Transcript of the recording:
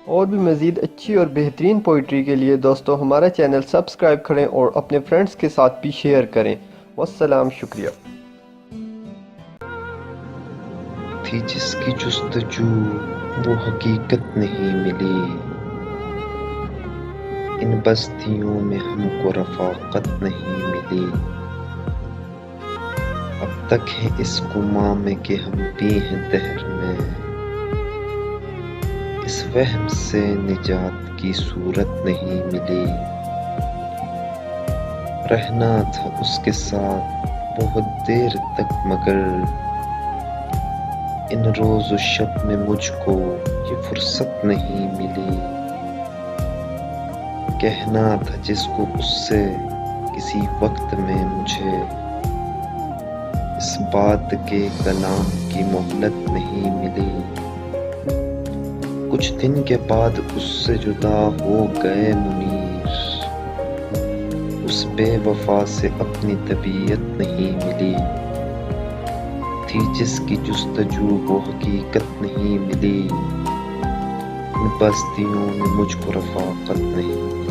اور بھی مزید اچھی اور بہترین پوئٹری کے لیے دوستو ہمارا چینل سبسکرائب کریں اور اپنے فرینڈز کے ساتھ بھی شیئر کریں۔ والسلام، شکریہ۔ تھی جس کی جستجو وہ حقیقت نہیں ملی، ان بستیوں میں ہم کو رفاقت نہیں ملی۔ اب تک ہے اس گماں میں کہ ہم بھی ہیں دہر میں، اس وہم سے نجات کی صورت نہیں ملی۔ رہنا تھا اس کے ساتھ بہت دیر تک مگر ان روز و شب میں مجھ کو یہ فرصت نہیں ملی۔ کہنا تھا جس کو اس سے کسی وقت میں مجھے، اس بات کے کلام کی مہلت نہیں ملی۔ کچھ دن کے بعد اس سے جدا ہو گئے منیر، اس بے وفا سے اپنی طبیعت نہیں ملی۔ تھی جس کی جستجو وہ حقیقت نہیں ملی، ان بستیوں میں مجھ کو رفاقت نہیں ملی۔